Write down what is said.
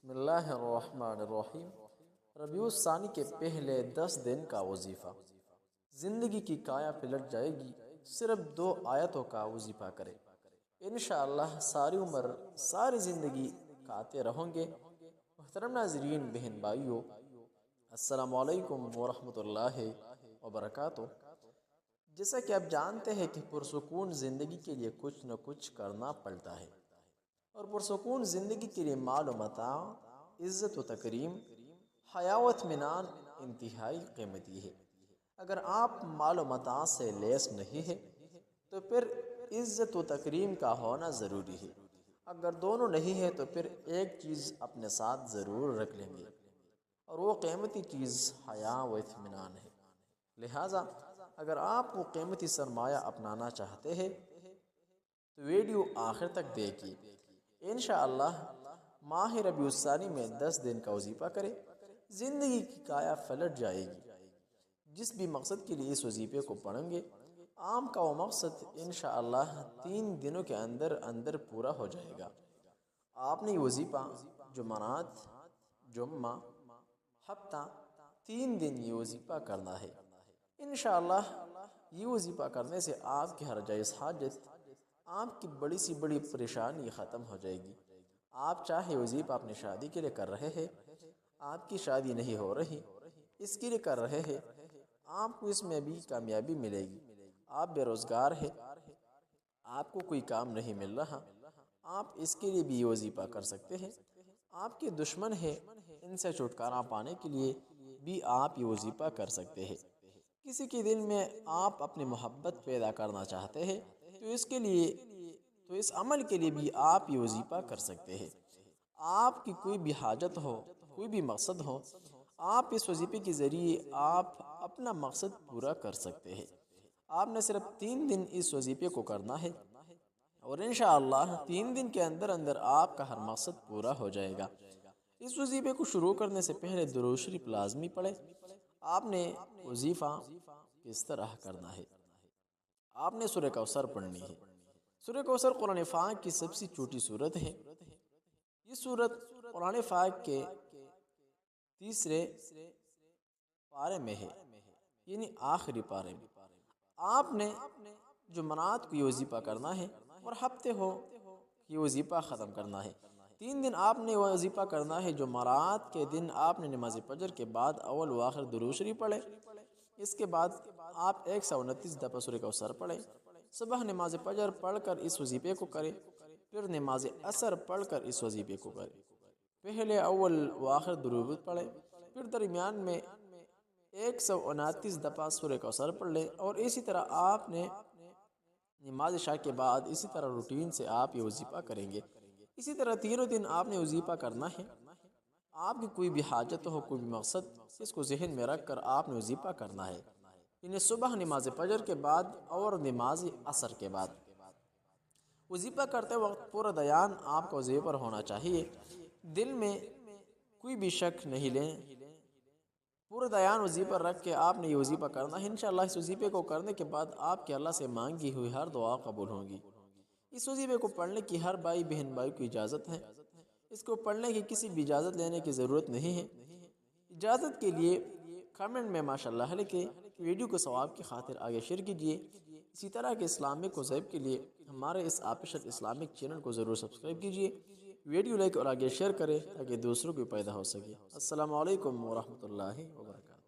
بسم اللہ الرحمن الرحیم۔ ربیع الثانی کے پہلے 10 دن کا وظیفہ۔ زندگی کی کایا پلٹ جائے گی، صرف 2 آیتوں کا وظیفہ کرے، انشاءاللہ ساری عمر ساری زندگی کھاتے رہوں گے۔ محترم ناظرین، بہن بھائیوں، السلام علیکم ورحمۃ اللہ وبرکاتہ۔ جیسا کہ آپ جانتے ہیں کہ پرسکون زندگی کے لیے کچھ نہ کچھ کرنا پڑتا ہے، اور پرسکون زندگی کے لیے مال و متاع، عزت و تکریم، حیا و اطمینان انتہائی قیمتی ہے۔ اگر آپ مال و متاع سے لیس نہیں ہے تو پھر عزت و تکریم کا ہونا ضروری ہے۔ اگر دونوں نہیں ہے تو پھر ایک چیز اپنے ساتھ ضرور رکھ لیں گے، اور وہ قیمتی چیز حیا و اطمینان ہے۔ لہٰذا اگر آپ وہ قیمتی سرمایہ اپنانا چاہتے ہیں تو ویڈیو آخر تک دیکھیے۔ انشاءاللہ ماہ ربیع الثانی میں 10 دن کا وظیفہ کرے، زندگی کی کایا پلٹ جائے گی۔ جس بھی مقصد کے لیے اس وظیفے کو پڑھیں گے، عام کا وہ مقصد انشاءاللہ 3 دنوں کے اندر پورا ہو جائے گا۔ آپ نے یہ وظیفہ جمعرات، جمعہ، ہفتہ 3 دن یہ وظیفہ کرنا ہے۔ انشاءاللہ یہ وظیفہ کرنے سے آپ کی ہر جائز حاجت، آپ کی بڑی سی بڑی پریشانی ختم ہو جائے گی۔ آپ چاہے وظیفہ اپنی شادی کے لیے کر رہے ہیں، آپ کی شادی نہیں ہو رہی، اس کے لیے کر رہے ہیں، آپ کو اس میں بھی کامیابی ملے گی۔ آپ بے روزگار ہیں، آپ کو کوئی کام نہیں مل رہا، آپ اس کے لیے بھی یہ وظیفہ کر سکتے ہیں۔ آپ کے دشمن ہیں، ان سے چھٹکارا پانے کے لیے بھی آپ یہ وظیفہ کر سکتے ہیں۔ کسی کے دل میں آپ اپنی محبت پیدا کرنا چاہتے ہیں تو اس عمل کے لیے بھی آپ یہ وظیفہ کر سکتے ہیں۔ آپ کی کوئی بھی حاجت ہو، کوئی بھی مقصد ہو، آپ اس وظیفے کے ذریعے آپ اپنا مقصد پورا کر سکتے ہیں۔ آپ نے صرف 3 دن اس وظیفے کو کرنا ہے، اور انشاءاللہ 3 دن کے اندر آپ کا ہر مقصد پورا ہو جائے گا۔ اس وظیفے کو شروع کرنے سے پہلے درود شریف لازمی پڑھے۔ آپ نے وظیفہ کس طرح کرنا ہے؟ آپ نے سورہ کوثر پڑھنی ہے۔ سورہ کوثر قرآن پاک کی سب سے چھوٹی سورت ہے۔ یہ سورت قرآن پاک کے 3 پارے میں ہے، یعنی آخری پارے میں۔ آپ نے جمعرات کو یہ وظیفہ کرنا ہے، اور ہفتے ہو یہ وظیفہ ختم کرنا ہے۔ 3 دن آپ نے وظیفہ کرنا ہے۔ جمعرات کے دن آپ نے نماز فجر کے بعد اول و آخر درود شریف پڑھے۔ اس کے بعد آپ 129 دفعہ سورہ کوثر پڑھیں۔ صبح نماز فجر پڑھ کر اس وظیفے کو کریں، پھر نماز عصر پڑھ کر اس وظیفے کو کریں۔ پہلے اول و آخر درود پڑھیں، پھر درمیان میں 129 دفعہ سورہ کوثر پڑھ لیں، اور اسی طرح آپ نے نماز عشاء کے بعد اسی طرح روٹین سے آپ یہ وظیفہ کریں گے۔ اسی طرح 3 دن آپ نے وظیفہ کرنا ہے۔ آپ کی کوئی بھی حاجت ہو، کوئی بھی مقصد، اس کو ذہن میں رکھ کر آپ نے وظیفہ کرنا ہے، یعنی صبح نماز فجر کے بعد اور نماز عصر کے بعد۔ وظیفہ کرتے وقت پورا دھیان آپ کو وظیفے پر ہونا چاہیے، دل میں کوئی بھی شک نہیں لیں، پورا دھیان وظیفے پر رکھ کے آپ نے یہ وظیفہ کرنا ہے۔ انشاءاللہ اس وظیفے کو کرنے کے بعد آپ کے اللہ سے مانگی ہوئی ہر دعا قبول ہوگی۔ اس وظیفے کو پڑھنے کی ہر بھائی بہن کو اجازت ہے۔ اس کو پڑھنے کی کسی بھی اجازت لینے کی ضرورت نہیں ہے۔ اجازت کے لیے کمنٹ میں ماشاءاللہ لکھیں۔ ویڈیو کو ثواب کی خاطر آگے شیئر کیجیے۔ اسی طرح کے اسلامک وظائف کے لیے ہمارے اس آفیشل اسلامک چینل کو ضرور سبسکرائب کیجیے، ویڈیو لائک اور آگے شیئر کریں تاکہ دوسروں کو پیدا ہو سکے۔ السلام علیکم ورحمۃ اللہ وبرکاتہ۔